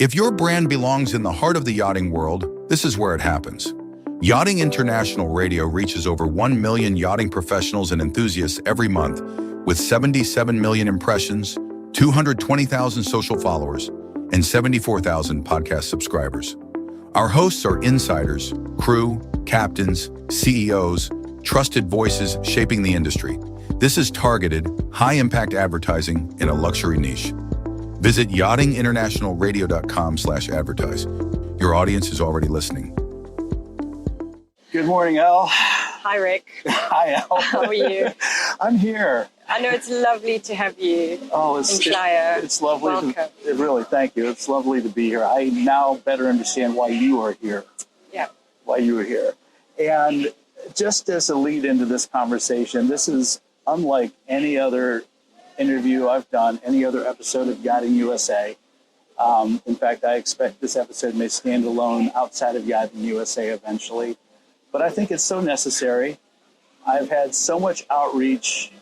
If your brand belongs in the heart of the yachting world, this is where it happens. Yachting International Radio reaches over 1 million yachting professionals and enthusiasts every month, with 77 million impressions, 220,000 social followers, and 74,000 podcast subscribers. Our hosts are insiders, crew, captains, CEOs, trusted voices shaping the industry. This is targeted, high-impact advertising in a luxury niche. Visit yachtinginternationalradio.com/advertise. Your audience is already listening. Good morning, Elle. Hi, Rick. Hi, Elle. How are you? I'm here. I know it's lovely to have you in Playa. It's lovely. Really, thank you. It's lovely to be here. I now better understand why you are here. Yeah. Why you are here. And just as a lead into this conversation, this is unlike any other interview I've done, any other episode of Yachting USA. In fact, I expect this episode may stand alone outside of Yachting USA eventually. But I think it's so necessary. I've had so much outreach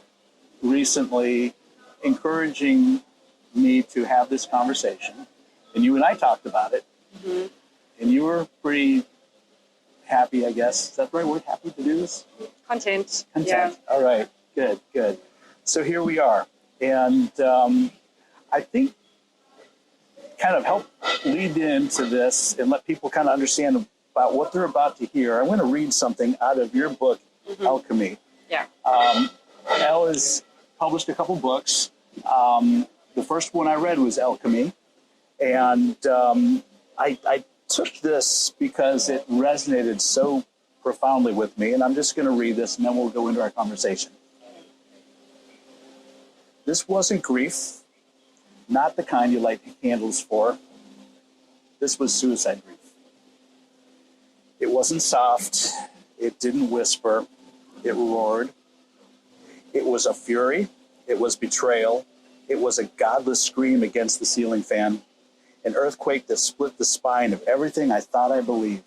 recently encouraging me to have this conversation. And you and I talked about it. Mm-hmm. And you were pretty happy, I guess. Is that the right word? Happy to do this? Content. Yeah. All right. Good. So here we are. And I think kind of help lead into this and let people kind of understand about what they're about to hear. I want to read something out of your book, Alchemy. Yeah. Elle has published a couple books. The first one I read was Alchemy. And I took this because it resonated so profoundly with me. And I'm just going to read this and then we'll go into our conversation. This wasn't grief, not the kind you light candles for. This was suicide grief. It wasn't soft. It didn't whisper. It roared. It was a fury. It was betrayal. It was a godless scream against the ceiling fan. An earthquake that split the spine of everything I thought I believed.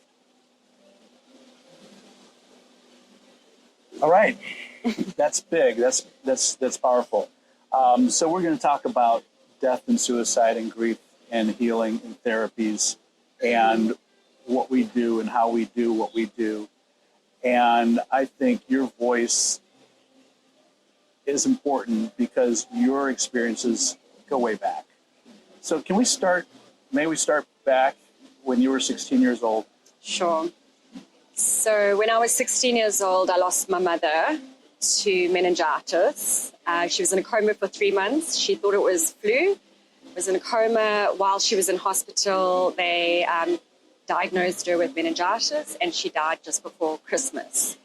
All right. That's big. That's powerful. So we're going to talk about death and suicide and grief and healing and therapies and what we do and how we do what we do. And I think your voice is important because your experiences go way back. So can we start, may we start back when you were 16 years old? Sure. So when I was 16 years old, I lost my mother to meningitis. She was in a coma for 3 months. She thought it was flu. Was in a coma. While she was in hospital, they diagnosed her with meningitis, and she died just before Christmas.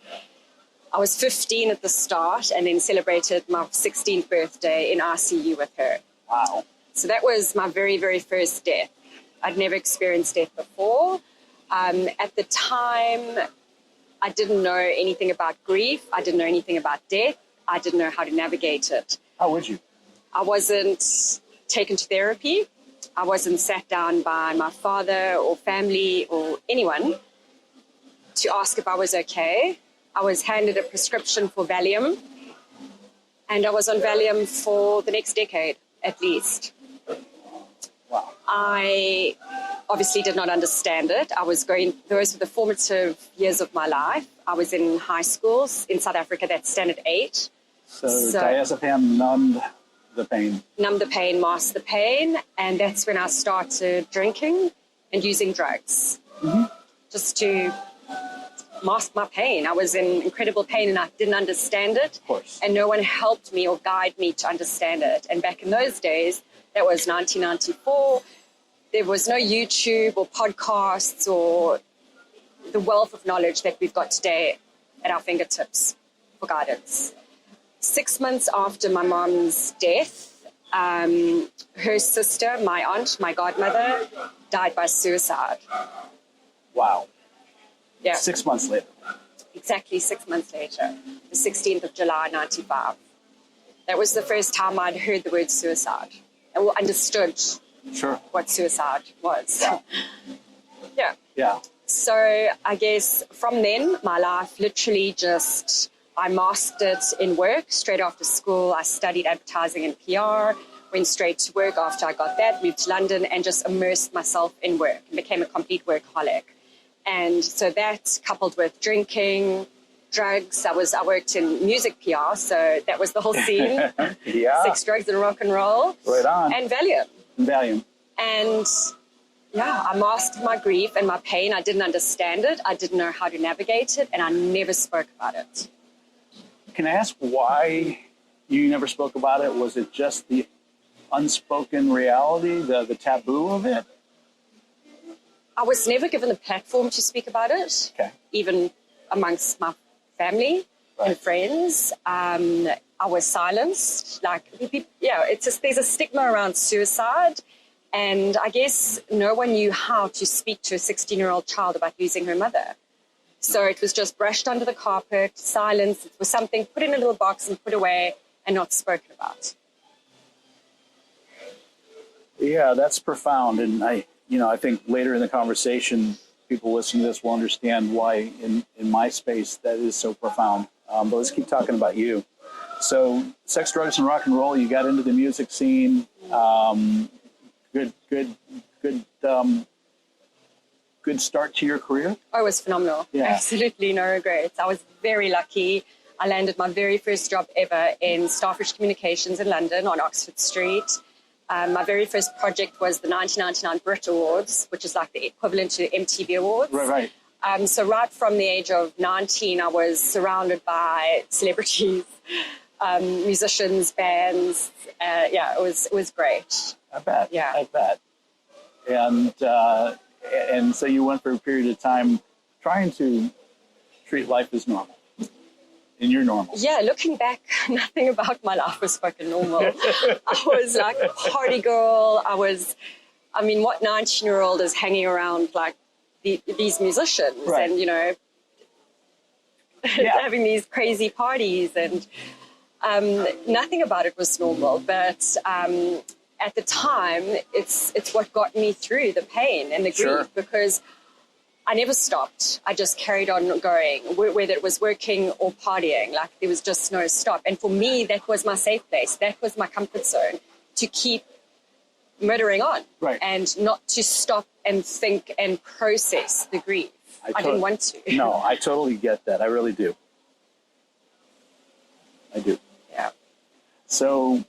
I was 15 at the start and then celebrated my 16th birthday in ICU with her. Wow. So that was my very, very first death. I'd never experienced death before. At the time, I didn't know anything about grief. I didn't know anything about death. I didn't know how to navigate it. How would you? I wasn't taken to therapy. I wasn't sat down by my father or family or anyone to ask if I was okay. I was handed a prescription for Valium, and I was on Valium for the next decade, at least. Wow. I obviously did not understand it. those were the formative years of my life. I was in high schools in South Africa, that's standard 8. So diazepam numbed the pain. Numbed the pain, masked the pain, and that's when I started drinking and using drugs. Just to mask my pain. I was in incredible pain and I didn't understand it. Of course. And no one helped me or guided me to understand it. And back in those days, that was 1994, there was no YouTube or podcasts or the wealth of knowledge that we've got today at our fingertips for guidance. 6 months after my mom's death, her sister, my aunt, my godmother, died by suicide. Wow. Yeah. 6 months later. Exactly 6 months later, the 16th of July, 95. That was the first time I'd heard the word suicide and understood what suicide was. Wow. Yeah. So I guess from then, my life literally I mastered in work. Straight after school, I studied advertising and PR. went straight to work after I got that, moved to London and just immersed myself in work and became a complete workaholic. And so that coupled with drinking, drugs, I worked in music PR, so that was the whole scene. Yeah. Sex, drugs, and rock and roll. Right on. And Valium. Valium. And yeah, I masked my grief and my pain. I didn't understand it. I didn't know how to navigate it, and I never spoke about it. Can I ask why you never spoke about it? Was it just the unspoken reality, the taboo of it? I was never given the platform to speak about it, Okay. even amongst my family and friends. I was silenced. It's just there's a stigma around suicide, and I guess no one knew how to speak to a 16-year-old child about losing her mother. So it was just brushed under the carpet, silenced. It was something put in a little box and put away and not spoken about. Yeah, that's profound, and I think later in the conversation, people listening to this will understand why in my space that is so profound. But let's keep talking about you. So, sex, drugs, and rock and roll. You got into the music scene. Good start to your career. Oh, it was phenomenal. Yeah. Absolutely no regrets. I was very lucky. I landed my very first job ever in Starfish Communications in London on Oxford Street. My very first project was the 1999 Brit Awards, which is like the equivalent to MTV Awards. Right. So right from the age of 19, I was surrounded by celebrities, musicians, bands. It was great. I bet. Yeah. I bet. And so you went for a period of time trying to treat life as normal. And you're normal. Yeah, looking back, nothing about my life was fucking normal. I was like a party girl. What 19-year-old is hanging around like these musicians and, having these crazy parties, and nothing about it was normal. But at the time, it's what got me through the pain and the grief, because I never stopped. I just carried on going, whether it was working or partying. Like, there was just no stop. And for me, that was my safe place. That was my comfort zone, to keep murdering on and not to stop and think and process the grief. I didn't want to. No, I totally get that. I really do. I do. Yeah. So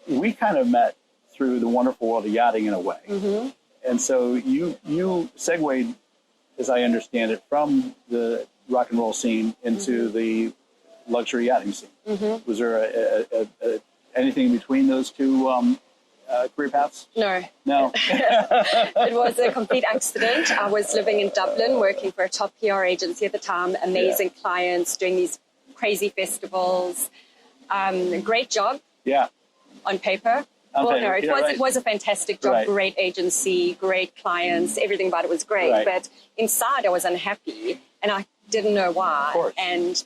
we kind of met through the wonderful world of yachting in a way. Mm-hmm. And so you segued, as I understand it, from the rock and roll scene into the luxury yachting scene. Mm-hmm. Was there anything between those two career paths? No. It was a complete accident. I was living in Dublin, working for a top PR agency at the time, amazing clients, doing these crazy festivals. Great job. Yeah. On paper. It was a fantastic job, great agency, great clients, everything about it was great. Right. But inside I was unhappy, and I didn't know why. Of course. And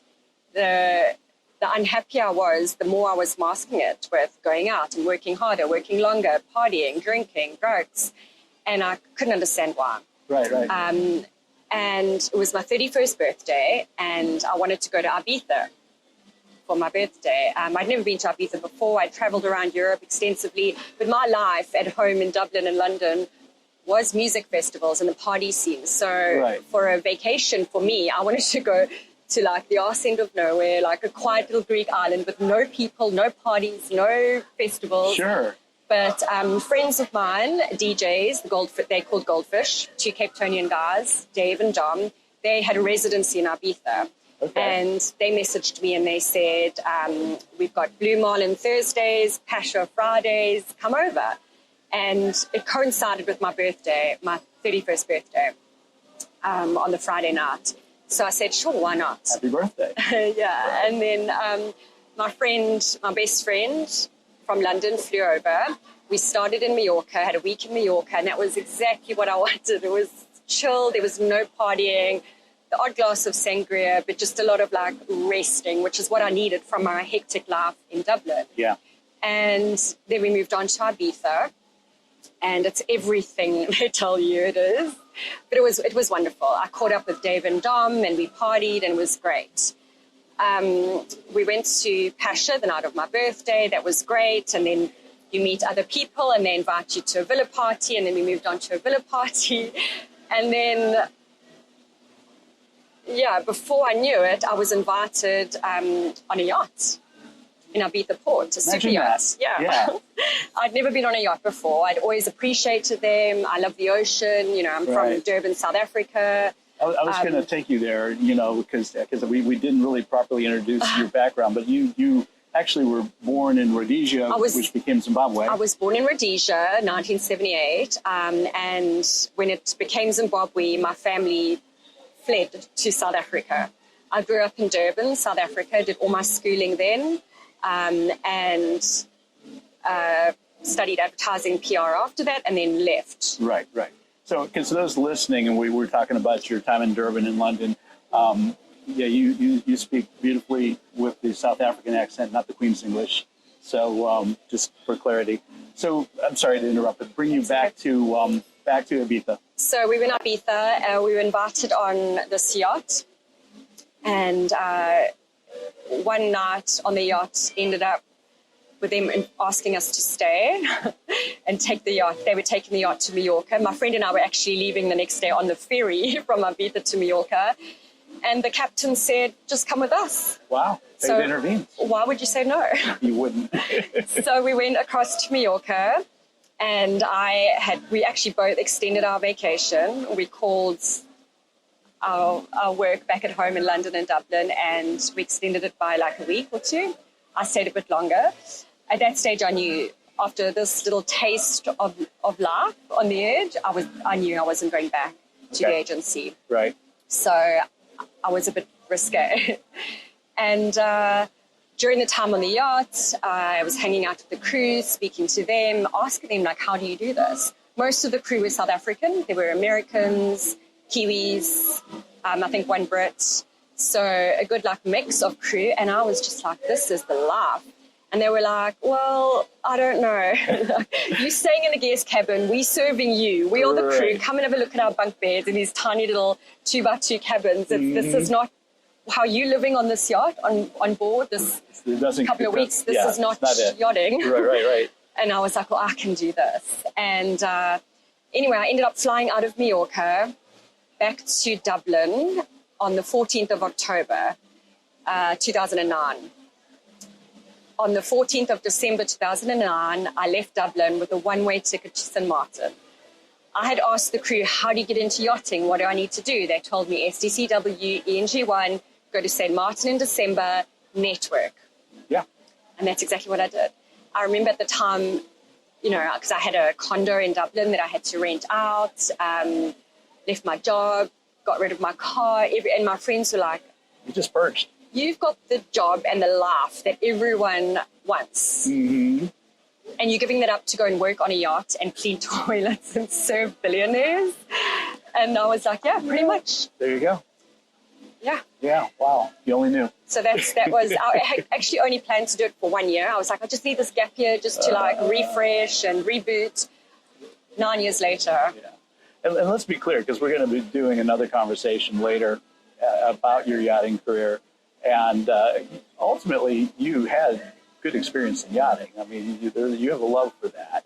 the unhappier I was, the more I was masking it with going out and working harder, working longer, partying, drinking, drugs. And I couldn't understand why. Right. And it was my 31st birthday, and I wanted to go to Ibiza for my birthday. I'd never been to Ibiza before. I'd traveled around Europe extensively, but my life at home in Dublin and London was music festivals and the party scene. So for a vacation for me, I wanted to go to like the arse end of nowhere, like a quiet little Greek island with no people, no parties, no festivals. Sure. But friends of mine, DJs, they called Goldfish, two Cape Townian guys, Dave and Dom, they had a residency in Ibiza. Okay. And they messaged me and they said, we've got Blue Marlin Thursdays, Pasha Fridays, come over. And it coincided with my birthday, my 31st birthday, on the Friday night. So I said, sure, why not? Happy birthday. Yeah. And then my best friend from London flew over. We started in Mallorca, had a week in Mallorca, and that was exactly what I wanted. It was chill, there was no partying, the odd glass of sangria, but just a lot of like resting, which is what I needed from my hectic life in Dublin. Yeah. And then we moved on to Ibiza, and it's everything they tell you it is. But it was wonderful. I caught up with Dave and Dom, and we partied, and it was great. We went to Pasha the night of my birthday. That was great. And then you meet other people and they invite you to a villa party, and then we moved on to a villa party. And then, before I knew it, I was invited on a yacht in Ibiza port, a super yacht. Yeah. I'd never been on a yacht before. I'd always appreciated them. I love the ocean. I'm from Durban, South Africa. I was going to take you there, because we didn't really properly introduce your background, but you actually were born in Rhodesia, which became Zimbabwe. I was born in Rhodesia, 1978, and when it became Zimbabwe, my family fled to South Africa. I grew up in Durban, South Africa, did all my schooling then, and studied advertising PR after that, and then left. Right. So, because those listening, and we were talking about your time in Durban and London, you speak beautifully with the South African accent, not the Queen's English. So, just for clarity. So, I'm sorry to interrupt, but bring you back to Ibiza. So we were in Ibiza. We were invited on this yacht, and one night on the yacht ended up with them asking us to stay and take the yacht. They were taking the yacht to Mallorca. My friend and I were actually leaving the next day on the ferry from Ibiza to Mallorca. And the captain said, just come with us. Wow. They intervened. Why would you say no? You wouldn't. So we went across to Mallorca, and we actually both extended our vacation. We called our work back at home in London and Dublin, and we extended it by like a week or two. I stayed a bit longer. At that stage, I knew after this little taste of life on the edge, I knew I wasn't going back to the agency. Right. So I was a bit risque. And during the time on the yacht, I was hanging out with the crew, speaking to them, asking them, like, how do you do this? Most of the crew were South African. There were Americans, Kiwis, I think one Brit. So a good mix of crew. And I was just like, this is the life. And they were like, well, I don't know. You're staying in the guest cabin. We're serving you. We are the crew. Come and have a look at our bunk beds in these tiny little 2x2 cabins. This is not how you're living on this yacht, on board this couple of weeks. This is not yachting. Right. And I was like, well, I can do this. And anyway, I ended up flying out of Mallorca back to Dublin on the 14th of October, 2009. On the 14th of December 2009, I left Dublin with a one-way ticket to St. Martin. I had asked the crew, how do you get into yachting? What do I need to do? They told me SDCW, ENG1, go to St. Martin in December, network. Yeah. And that's exactly what I did. I remember at the time, because I had a condo in Dublin that I had to rent out, left my job, got rid of my car, and my friends were like, you just purged. You've got the job and the life that everyone wants. Mm-hmm. And you're giving that up to go and work on a yacht and clean toilets and serve billionaires. And I was like, yeah, pretty much. There you go. Yeah. Yeah, wow. You only knew. So that was, I had actually only planned to do it for 1 year. I was like, I just need this gap year just to refresh and reboot. 9 years later. Yeah. And let's be clear, because we're going to be doing another conversation later about your yachting career. And ultimately, you had good experience in yachting. I mean, you have a love for that.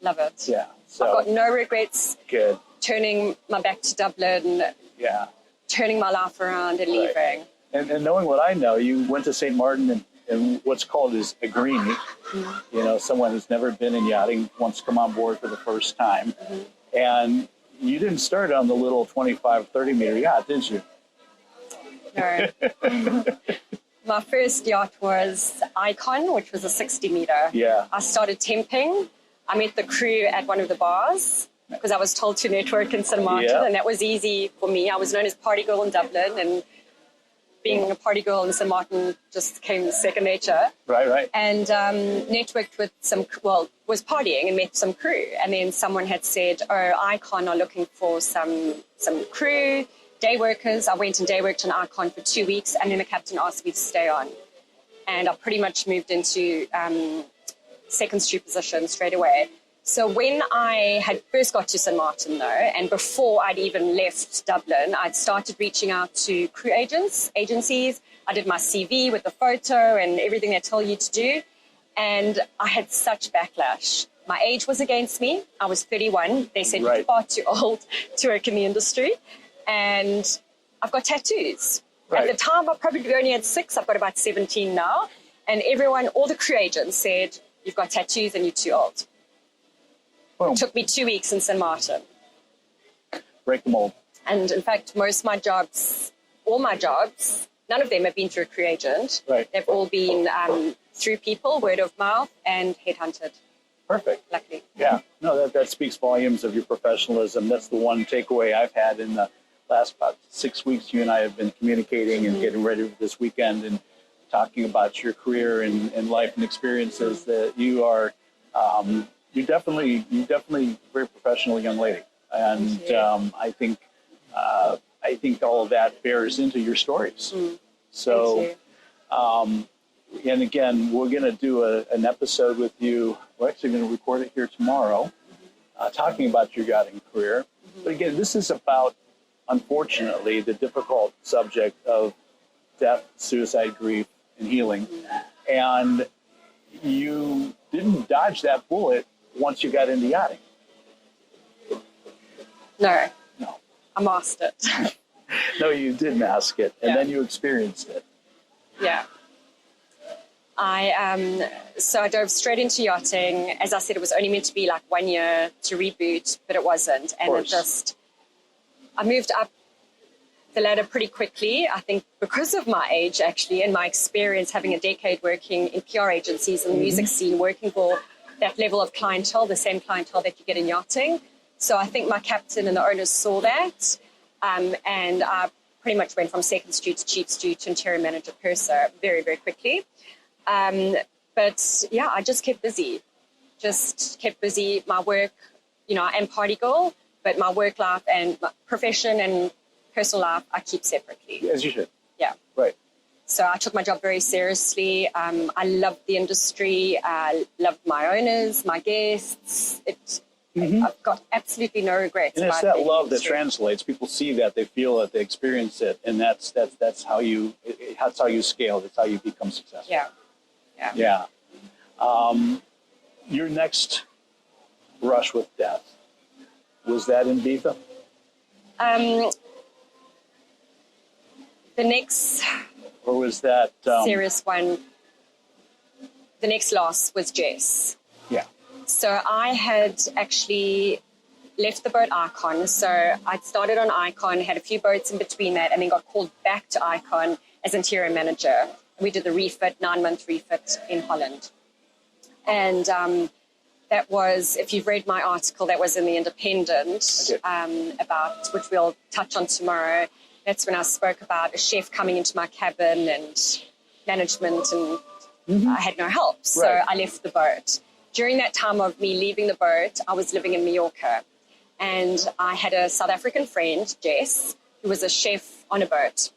Love it. Yeah. So I've got no regrets. Good. Turning my back to Dublin. Yeah. Turning my life around and leaving. And knowing what I know, you went to St. Martin and what's called is a greenie. Mm-hmm. Someone who's never been in yachting wants to come on board for the first time. Mm-hmm. And you didn't start on the little 25, 30 meter yacht, did you? No. My first yacht was Icon, which was a 60 meter. Yeah. I started temping. I met the crew at one of the bars because I was told to network in St. Martin, and that was easy for me. I was known as party girl in Dublin, and being a party girl in St. Martin just came second nature. Right. And networked with was partying and met some crew. And then someone had said, Icon are looking for some crew, day workers. I went and day worked on Icon for 2 weeks, and then the captain asked me to stay on. And I pretty much moved into second stew position straight away. So when I had first got to St. Martin, though, and before I'd even left Dublin, I'd started reaching out to crew agencies. I did my CV with the photo and everything they tell you to do. And I had such backlash. My age was against me. I was 31. They said, Right. you're far too old to work in the industry. And I've got tattoos. Right. At the time, I probably only had 6. I've got about 17 now. And everyone, all the crew agents said, you've got tattoos and you're too old. Boom. It took me 2 weeks in St. Martin. Break the mold. And in fact, most of my jobs, all my jobs, none of them have been through a crew agent. Right. They've all been through people, word of mouth, and headhunted, Perfect. luckily. Yeah. No, that speaks volumes of your professionalism. That's the one takeaway I've had in the last about 6 weeks. You and I have been communicating and getting ready for this weekend and talking about your career and life and experiences. That you are, you're definitely a very professional young lady, and I think all of that bears into your stories. So. Thank you. And again, we're going to do an episode with you. We're actually going to record it here tomorrow, talking about your yachting career. But again, this is about, unfortunately, the difficult subject of death, suicide, grief, and healing. And you didn't dodge that bullet once you got into yachting. No, No. I mastered it. No, you did mask it, and then you experienced it. Yeah. So I dove straight into yachting. As I said, it was only meant to be like 1 year to reboot, but it wasn't. And I moved up the ladder pretty quickly. I think because of my age, actually, and my experience having a decade working in PR agencies and the music scene, working for that level of clientele, the same clientele that you get in yachting. So I think my captain and the owners saw that. And I pretty much went from second stew to chief stew to interior manager purser very, very quickly. But yeah, I just kept busy. My work, I am party girl, but my work life and my profession and personal life, I keep separately. As you should. Yeah. Right. So I took my job very seriously. I loved the industry. I loved my owners, my guests. I've got absolutely no regrets. And it's about that the love that industry. translates. People see that, they feel it, they experience it, and that's how you scale. That's how you become successful. Yeah. Your next brush with death, was that in Ibiza? The next Or was that serious one, the next loss was Jess. Yeah. So I had actually left the boat Icon. So I'd started on Icon, had a few boats in between that, and then got called back to Icon as interior manager. We did the refit, 9-month refit in Holland. And that was, if you've read my article, that was in The Independent, about, which we'll touch on tomorrow. That's when I spoke about a chef coming into my cabin and management, and I had no help. So I left the boat. During that time of me leaving the boat, I was living in Mallorca. And I had a South African friend, Jess, who was a chef on a boat.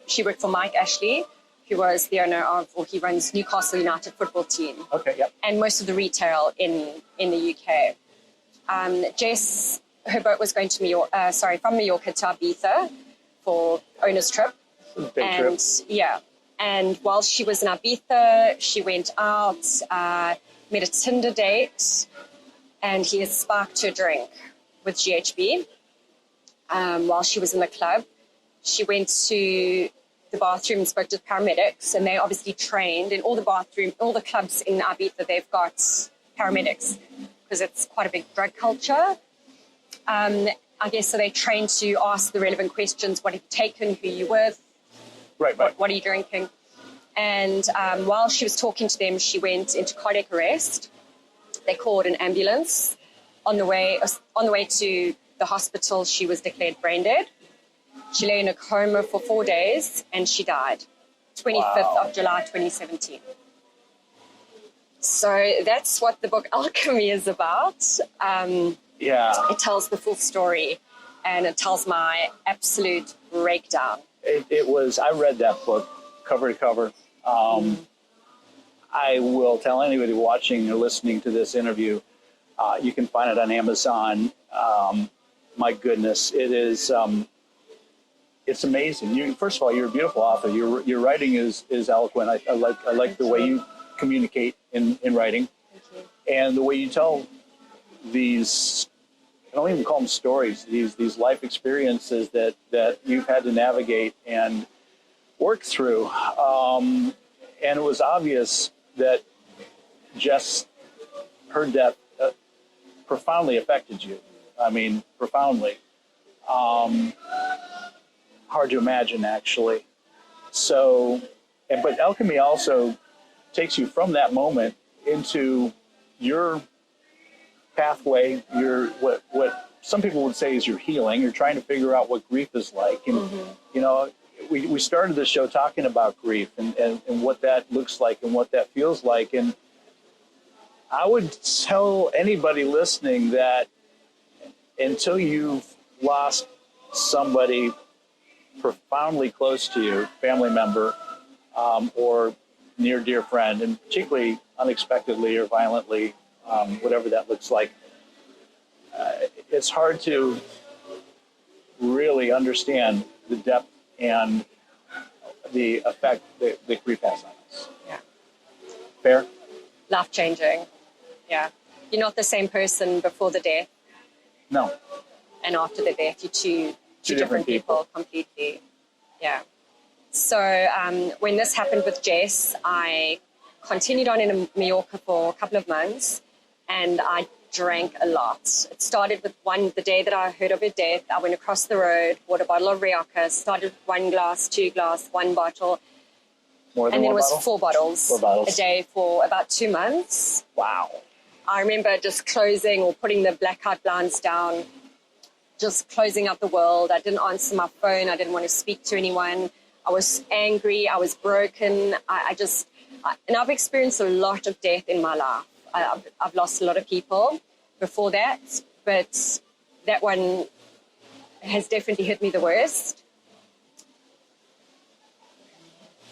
She worked for Mike Ashley, who was the owner of, or he runs Newcastle United football team. Okay, yeah. And most of the retail in the UK. Jess, her boat was going to from Mallorca to Ibiza for owner's trip. Big trip. Yeah. And while she was in Ibiza, she went out, met a Tinder date, and he had sparked her drink with GHB. While she was in the club, she went to the bathroom and spoke to the paramedics, and they obviously trained in all the clubs in Ibiza, they've got paramedics because it's quite a big drug culture. I guess so they trained to ask the relevant questions: what have you taken, who you with, what are you drinking? And while she was talking to them, she went into cardiac arrest. They called an ambulance. On the way to the hospital, she was declared brain dead. She lay in a coma for 4 days, and she died, 25th of July, 2017. So that's what the book Alchemy is about. It tells the full story, and it tells my absolute breakdown. I read that book cover to cover. I will tell anybody watching or listening to this interview, you can find it on Amazon. My goodness, it it's amazing. First of all, you're a beautiful author. Your writing is eloquent. I like the way you communicate in writing. Thank you. And the way you tell these, I don't even call them stories, these life experiences that you've had to navigate and work through. And it was obvious that Jess, her death profoundly affected you. I mean, profoundly. Hard to imagine, actually. So, but alchemy also takes you from that moment into your pathway, what some people would say is your healing. You're trying to figure out what grief is like. And, you know, we started the show talking about grief and what that looks like and what that feels like. And I would tell anybody listening that until you've lost somebody profoundly close to you, family member, or near dear friend, and particularly unexpectedly or violently, whatever that looks like, it's hard to really understand the depth and the effect that grief has on us. Yeah. Fair? Life changing. Yeah. You're not the same person before the death. No. And after the death, you're two different people completely. Yeah. So when this happened with Jess, I continued on in Mallorca for a couple of months, and I drank a lot. It started with the day that I heard of her death, I went across the road, bought a bottle of Rioja, started with 1 glass, 2 glass, 1 bottle. More than and then one it was bottle? 4 bottles, 4 bottles a day for about 2 months. Wow. I remember just closing or putting the blackout blinds down, just closing out the world. I didn't answer my phone. I didn't want to speak to anyone. I was angry. I was broken. And I've experienced a lot of death in my life. I've lost a lot of people before that, but that one has definitely hit me the worst.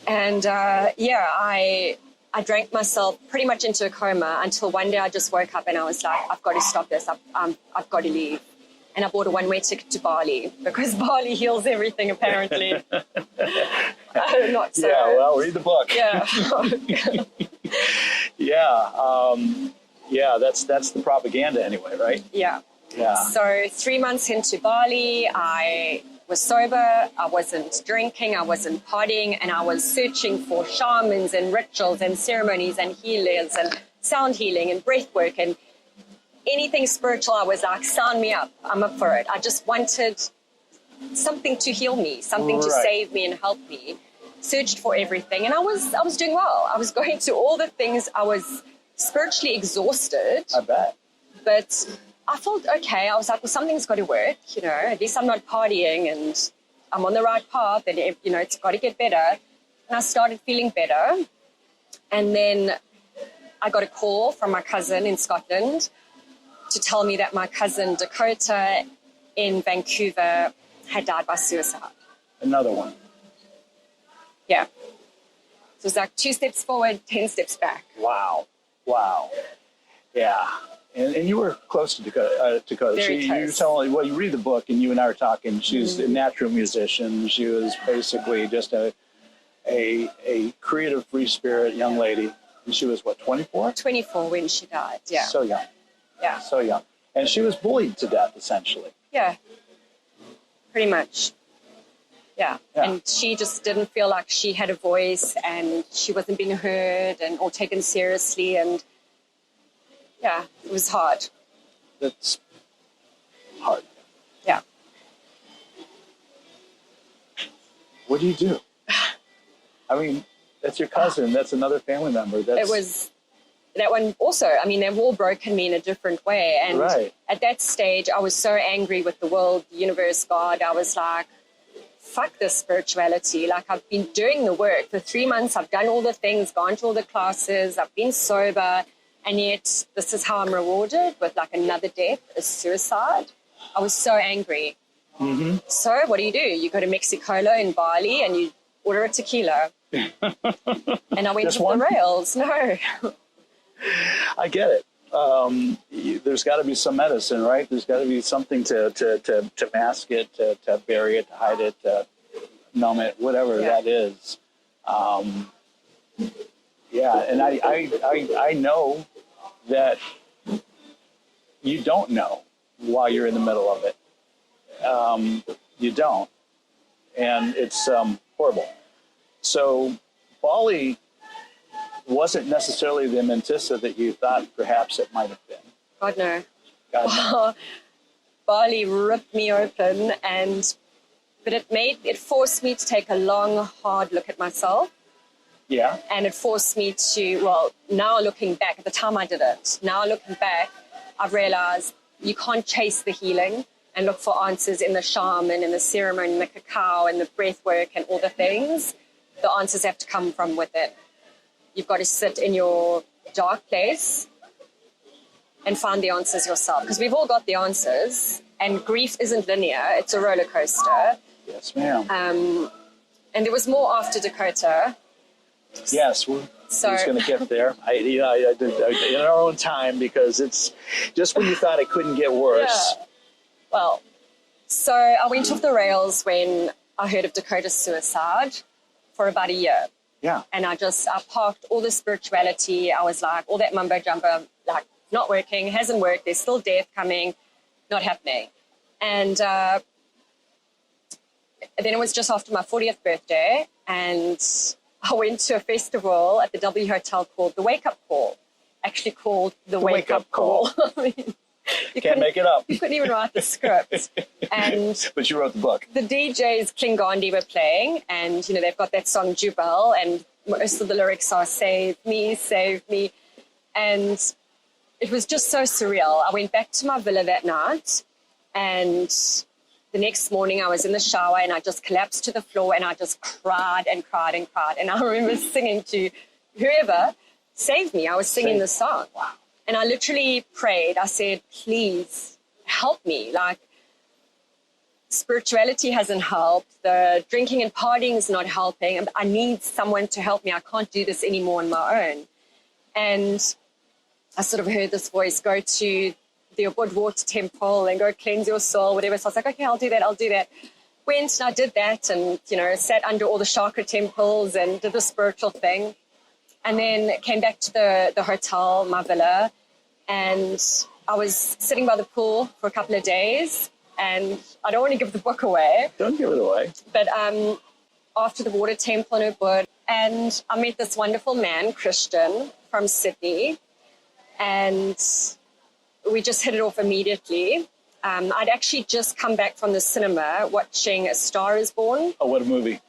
And I drank myself pretty much into a coma until one day I just woke up and I was like, I've got to stop this. I've got to leave. And I bought a one-way ticket to Bali because Bali heals everything, apparently. Not so. Yeah, well, read the book. Yeah. That's the propaganda anyway, right? Yeah. Yeah. So 3 months into Bali, I was sober. I wasn't drinking. I wasn't partying. And I was searching for shamans and rituals and ceremonies and healers and sound healing and breath work and anything spiritual. I was like, sign me up. I'm up for it. I just wanted something to heal me, something to save me and help me. Searched for everything. And I was doing well. I was going to all the things. I was spiritually exhausted. I bet. But I felt okay. I was like, well, something's got to work. You know, at least I'm not partying and I'm on the right path and, you know, it's got to get better. And I started feeling better. And then I got a call from my cousin in Scotland to tell me that my cousin Dakota in Vancouver had died by suicide. Another one. Yeah. So it's like 2 steps forward, 10 steps back. Wow. Yeah. And you were close to Dakota. Very close. You telling, well, you read the book and you and I were talking. She was a natural musician. She was basically just a creative, free spirit young lady. And she was, what, 24? 24 when she died, yeah. So young. Yeah. So young. And she was bullied to death, essentially. Yeah. Pretty much. Yeah. And she just didn't feel like she had a voice and she wasn't being heard or taken seriously. And yeah, it was hard. That's hard. Yeah. What do you do? I mean, that's your cousin. That's another family member. It was that one also. I mean, they've all broken me in a different way. And at that stage, I was so angry with the world, the universe, God. I was like, fuck this spirituality. Like, I've been doing the work for 3 months. I've done all the things, gone to all the classes. I've been sober. And yet this is how I'm rewarded with like another death, a suicide. I was so angry. Mm-hmm. So what do? You go to Mexicola in Bali and you order a tequila. And I went Just off one? the rails. No. I get it. There's got to be some medicine, right? There's got to be something to mask it, to bury it, to hide it. numb it, whatever that is. And I know that you don't know while you're in the middle of it. You don't. And it's horrible. So Bali wasn't necessarily the Mentissa that you thought perhaps it might have been. God, no. God, no. Bali ripped me open, but it forced me to take a long, hard look at myself. Yeah. And it forced me to, now looking back, at the time I did it, now looking back, I've realized you can't chase the healing and look for answers in the shaman, in the ceremony, in the cacao, and the breath work and all the things. The answers have to come from within. You've got to sit in your dark place and find the answers yourself. Because we've all got the answers, and grief isn't linear. It's a roller coaster. Yes, ma'am. And there was more after Dakota. Yes, we're just going to get there. I did in our own time, because it's just when you thought it couldn't get worse. Yeah. Well, so I went off the rails when I heard of Dakota's suicide for about a year. Yeah. And I parked all the spirituality. I was like, all that mumbo jumbo, like, not working, hasn't worked, there's still death coming, not happening. And then it was just after my 40th birthday, and I went to a festival at the W Hotel called the Wake Up Call. Actually called the Wake Up Call. I mean, you can't make it up. You couldn't even write the script. But you wrote the book. The DJs Klingandi were playing, and they've got that song Jubal, and most of the lyrics are save me, and it was just so surreal. I went back to my villa that night, and the next morning I was in the shower and I just collapsed to the floor and I just cried and cried and cried. And I remember singing to whoever, save me. I was singing the song. Wow. And I literally prayed. I said, please help me. Like, spirituality hasn't helped. The drinking and partying is not helping. I need someone to help me. I can't do this anymore on my own. And I sort of heard this voice, go to the Ubud Water Temple and go cleanse your soul, whatever. So I was like, okay, I'll do that. Went and I did that, and, sat under all the chakra temples and did the spiritual thing. And then came back to the hotel, my villa, and I was sitting by the pool for a couple of days, and I don't want to give the book away. Don't give it away. But after the water temple in Ubud, and I met this wonderful man, Christian, from Sydney, and we just hit it off immediately. I'd actually just come back from the cinema watching A Star is Born. Oh, what a movie.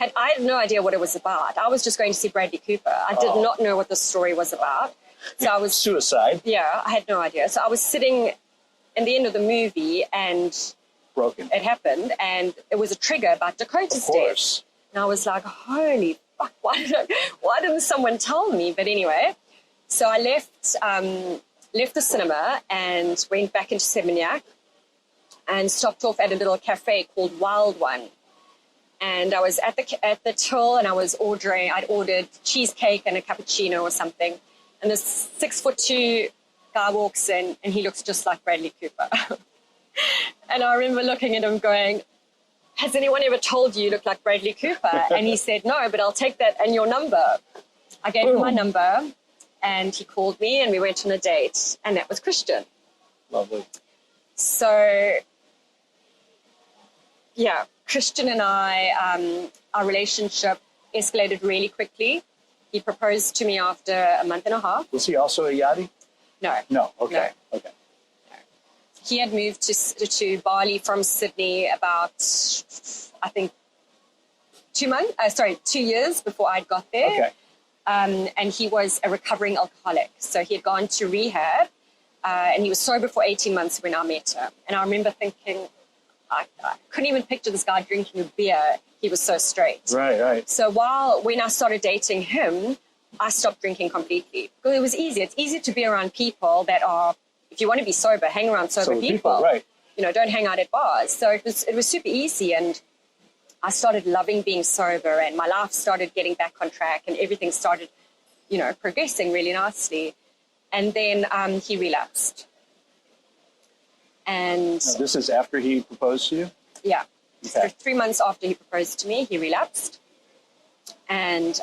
I had no idea what it was about. I was just going to see Bradley Cooper. I did not know what the story was about. So I was suicide. Yeah, I had no idea. So I was sitting in the end of the movie, and broken. It happened, and it was a trigger about Dakota's death. And I was like, holy fuck, why didn't someone tell me? But anyway, so I left the cinema and went back into Seminyak and stopped off at a little cafe called Wild One. And I was at the till, and I'd ordered cheesecake and a cappuccino or something. And this 6'2" guy walks in, and he looks just like Bradley Cooper. And I remember looking at him going, has anyone ever told you look like Bradley Cooper? And he said, no, but I'll take that and your number. I gave him my number, and he called me, and we went on a date, and that was Christian. Lovely. So, yeah, Christian and I, our relationship escalated really quickly. He proposed to me after a month and a half. Was he also a yachty? No. No, okay, no. okay. No. He had moved to Bali from Sydney about, I think, 2 years before I'd got there. Okay. And he was a recovering alcoholic. So he had gone to rehab, and he was sober for 18 months when I met him. And I remember thinking, I couldn't even picture this guy drinking a beer. He was so straight. Right. So when I started dating him, I stopped drinking completely. Because it was easy. It's easy to be around people that are, if you want to be sober, hang around sober people. Right. Don't hang out at bars. So it was super easy, and I started loving being sober, and my life started getting back on track, and everything started, progressing really nicely. And then he relapsed. And now, this is after he proposed to you? Yeah. Okay. 3 months after he proposed to me, he relapsed. And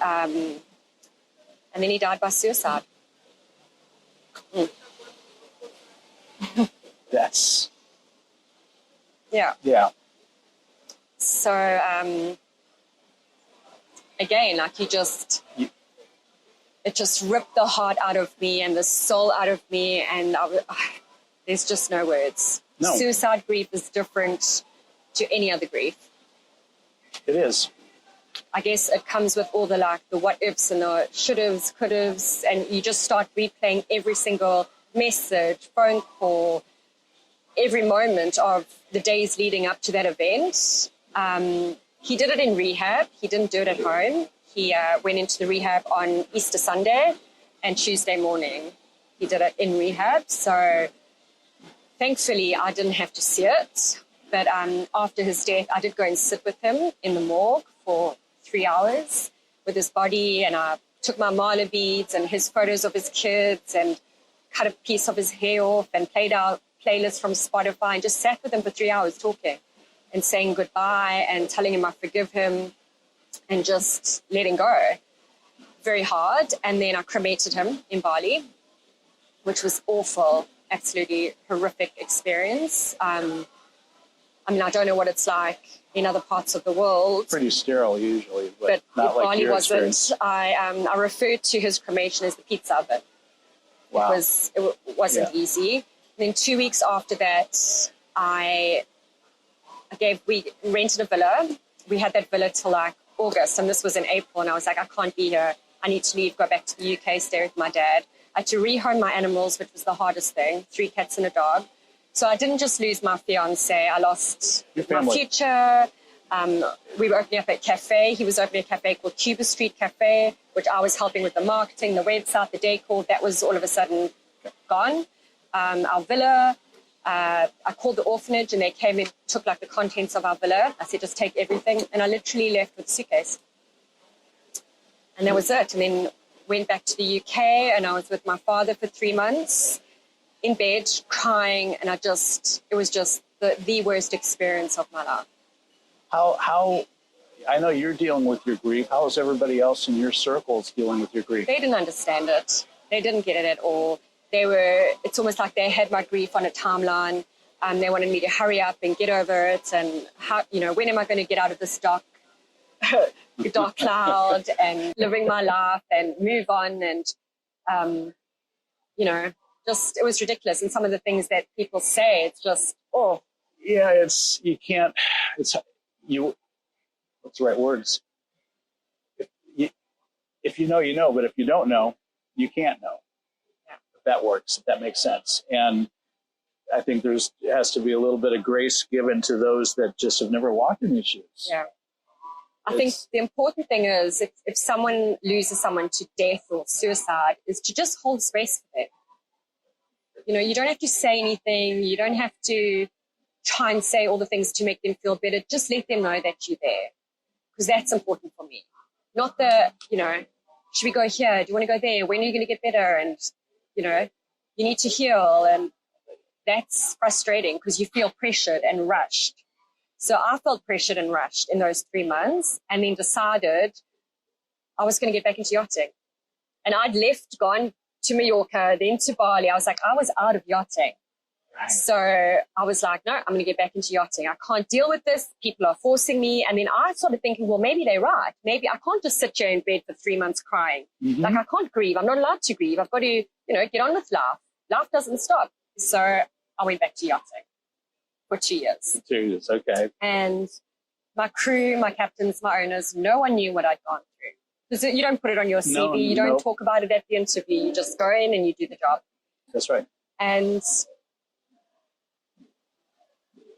then he died by suicide. That's, Yeah. yeah. So, again, like it just ripped the heart out of me and the soul out of me. And there's just no words. No. Suicide grief is different to any other grief. It is. I guess it comes with all the what ifs and the should haves, could haves, and you just start replaying every single message, phone call, every moment of the days leading up to that event. He did it in rehab. He didn't do it at home. He went into the rehab on Easter Sunday and Tuesday morning. He did it in rehab. So thankfully, I didn't have to see it. But after his death, I did go and sit with him in the morgue for 3 hours with his body. And I took my mala beads and his photos of his kids and cut a piece of his hair off and played out playlists from Spotify and just sat with him for 3 hours talking and saying goodbye and telling him I forgive him and just letting go. Very hard. And then I cremated him in Bali, which was awful, absolutely horrific experience. I mean, I don't know what it's like in other parts of the world. Pretty sterile usually, but not like Bali your wasn't. experience. I referred to his cremation as the pizza oven. Wow. It wasn't easy. And then 2 weeks after that, we rented a villa. We had that villa till like August, and this was in April. And I was like, I can't be here. I need to leave, go back to the UK, stay with my dad. I had to rehome my animals, which was the hardest thing, 3 cats and a dog. So I didn't just lose my fiance, I lost my future. We were opening up a cafe. He was opening a cafe called Cuba Street Cafe, which I was helping with the marketing, the website, the decor. That was all of a sudden gone. Our villa, I called the orphanage and they came in, took like the contents of our villa. I said, just take everything. And I literally left with a suitcase. And that was it. And then went back to the UK and I was with my father for 3 months in bed crying. And it was just the worst experience of my life. How, I know you're dealing with your grief. How is everybody else in your circles dealing with your grief? They didn't understand it. They didn't get it at all. It's almost like they had my grief on a timeline. They wanted me to hurry up and get over it. And how, when am I going to get out of this dark cloud and living my life and move on? And, it was ridiculous. And some of the things that people say, it's just, oh. Yeah, what's the right words? If you know, you know, but if you don't know, you can't know. Yeah. If that works, if that makes sense. And I think there has to be a little bit of grace given to those that just have never walked in these shoes. Yeah. I think the important thing is if someone loses someone to death or suicide is to just hold space for them. You don't have to say anything. You don't have to try and say all the things to make them feel better. Just let them know that you're there, because that's important for me. Not should we go here? Do you want to go there? When are you going to get better? And, you need to heal. And that's frustrating because you feel pressured and rushed. So I felt pressured and rushed in those 3 months and then decided I was going to get back into yachting. And I'd gone to Mallorca, then to Bali. I was like, I was out of yachting. Right. So I was like, no, I'm going to get back into yachting. I can't deal with this. People are forcing me. And then I started thinking, well, maybe they're right. Maybe I can't just sit here in bed for 3 months crying. Mm-hmm. Like I can't grieve. I'm not allowed to grieve. I've got to, get on with life. Life doesn't stop. So I went back to yachting for 2 years. 2 years, okay. And my crew, my captains, my owners, no one knew what I'd gone through. Because you don't put it on your CV. You don't talk about it at the interview. You just go in and you do the job. That's right. And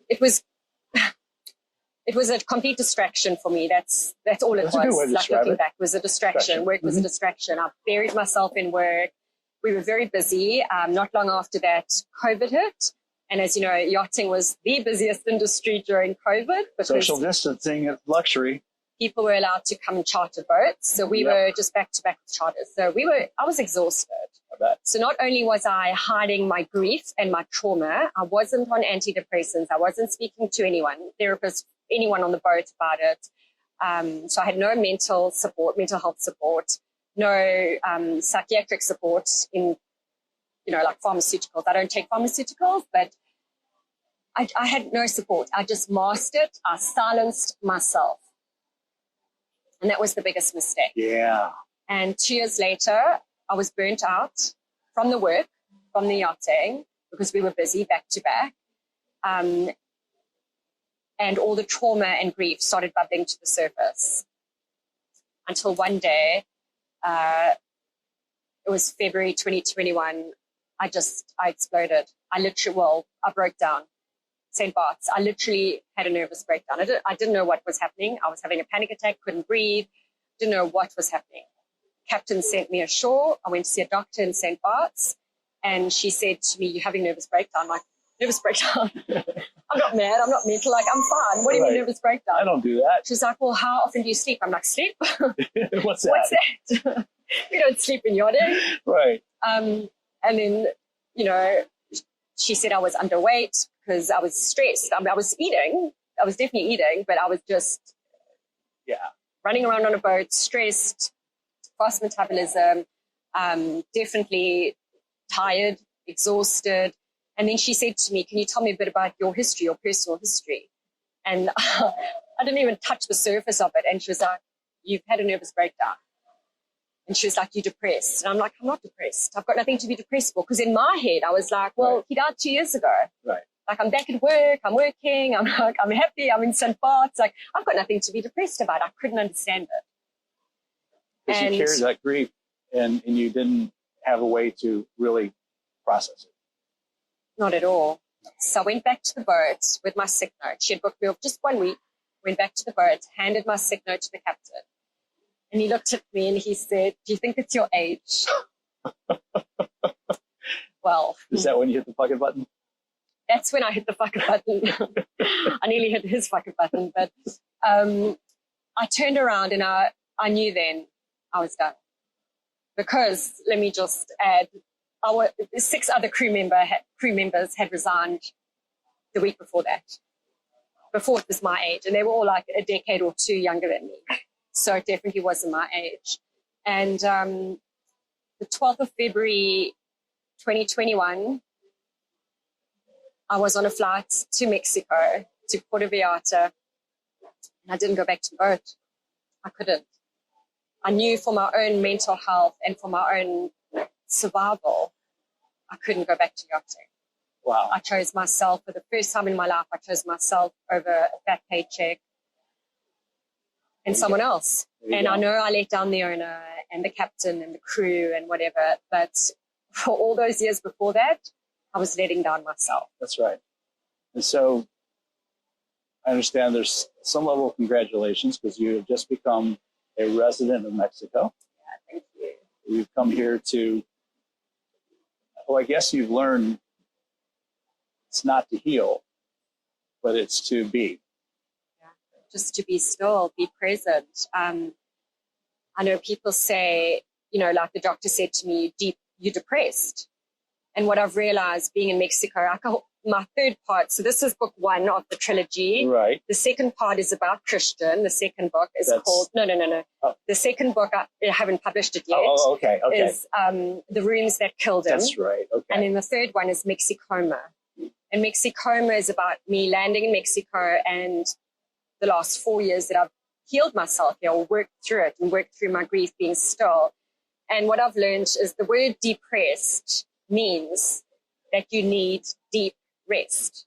it was a complete distraction for me. That's all it was. Like looking back, it was a distraction. Work was a distraction. I buried myself in work. We were very busy. Not long after that, COVID hit. And as you know, yachting was the busiest industry during COVID. Social distancing is luxury. People were allowed to come and charter boats. So we were just back to back with charters. So I was exhausted. I bet. So not only was I hiding my grief and my trauma, I wasn't on antidepressants. I wasn't speaking to anyone, therapists, anyone on the boat about it. So I had no mental health support, no psychiatric support in, like pharmaceuticals. I don't take pharmaceuticals, but I had no support. I just masked it. I silenced myself. And that was the biggest mistake. Yeah. And 2 years later, I was burnt out from the work, from the yachting, because we were busy back to back. And all the trauma and grief started bubbling to the surface. Until one day, it was February 2021, I exploded. I broke down. St. Bart's. I literally had a nervous breakdown. I didn't know what was happening. I was having a panic attack, couldn't breathe, didn't know what was happening. Captain sent me ashore. I went to see a doctor in St. Bart's, and she said to me, "You're having a nervous breakdown." I'm like, nervous breakdown? I'm not mad. I'm not mental. Like, I'm fine. What do you mean nervous breakdown? I don't do that. She's like, "Well, how often do you sleep?" I'm like, "Sleep? What's that? What's that?" We don't sleep in yachting. Right. And then, she said I was underweight because I was stressed. I was eating. I was definitely eating, but I was just running around on a boat, stressed, fast metabolism, definitely tired, exhausted. And then she said to me, "Can you tell me a bit about your history, your personal history?" And I didn't even touch the surface of it. And she was like, "You've had a nervous breakdown." And she was like, "You're depressed." And I'm like, "I'm not depressed. I've got nothing to be depressed for." Because in my head, I was like, well, he died 2 years ago. Right. Like, I'm back at work, I'm working, I'm happy, I'm in St. Bart's. Like, I've got nothing to be depressed about. I couldn't understand it. Because you carried that grief and you didn't have a way to really process it. Not at all. So I went back to the boat with my sick note. She had booked me off just 1 week, went back to the boat, handed my sick note to the captain. And he looked at me and he said, "Do you think it's your age?" Well. Is that when you hit the fucking button? That's when I hit the fucking button. I nearly hit his fucking button. But I turned around and I knew then I was done. Because, let me just add, 6 other crew members had resigned the week before that. Before it was my age. And they were all like a decade or 2 younger than me. So it definitely wasn't my age. And the 12th of February 2021, I was on a flight to Mexico, to Puerto Vallarta, and I didn't go back to the boat. I couldn't. I knew for my own mental health and for my own survival, I couldn't go back to yachting. Wow. I chose myself for the first time in my life. I chose myself over a fat paycheck and someone else. And I know I let down the owner and the captain and the crew and whatever, but for all those years before that, I was letting down myself. That's right. And so I understand there's some level of congratulations because you have just become a resident of Mexico. Yeah, thank you. You've come here to, I guess you've learned it's not to heal, but it's to be. Just to be still, be present. I know people say, like the doctor said to me, you're depressed. And what I've realized being in Mexico, my third part, so this is book 1 of the trilogy. Right. The second part is about Christian. The second book is called, no. Oh. The second book, I haven't published it yet. Oh, okay. Is The Rooms That Killed Him. That's right. Okay. And then the third one is Mexicoma. And Mexicoma is about me landing in Mexico and the last 4 years that I've healed myself, worked through it and worked through my grief being still. And what I've learned is the word depressed means that you need deep rest.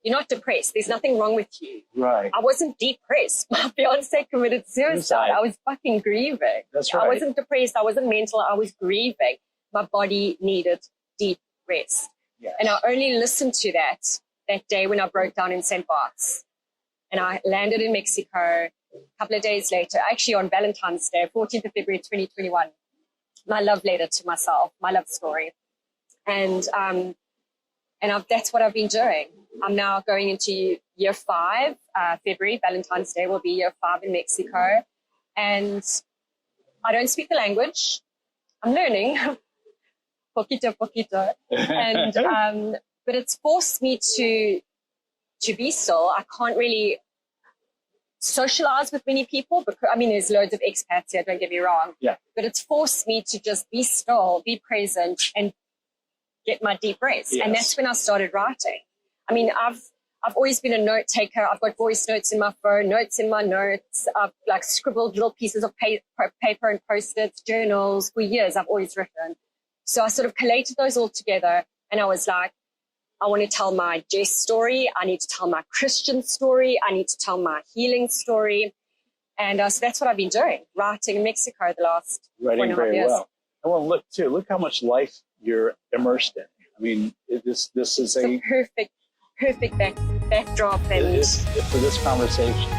You're not depressed. There's nothing wrong with you. Right. I wasn't depressed. My fiance committed suicide. I was fucking grieving. That's right. I wasn't depressed. I wasn't mental. I was grieving. My body needed deep rest. Yes. And I only listened to that day when I broke down in St. Bart's. And I landed in Mexico a couple of days later, actually on Valentine's Day, 14th of February 2021, my love letter to myself, my love story. And that's what I've been doing. I'm now going into year 5, February, Valentine's Day will be year 5 in Mexico. And I don't speak the language. I'm learning, poquito. And, but it's forced me to be still. I can't really socialize with many people, because I mean, there's loads of expats here, don't get me wrong. Yeah. But it's forced me to just be still, be present, and get my deep breaths. Yes. And that's when I started writing. I mean, I've always been a note taker. I've got voice notes in my phone, notes in my notes. I've like scribbled little pieces of paper and post-its, journals for years. I've always written. So I sort of collated those all together, and I was like, I want to tell my Jess story. I need to tell my Christian story. I need to tell my healing story. And so that's what I've been doing, writing in Mexico the last 4.5 very years. well. I want to look too. Look how much life you're immersed in. I mean, this is It's a perfect backdrop and for this conversation.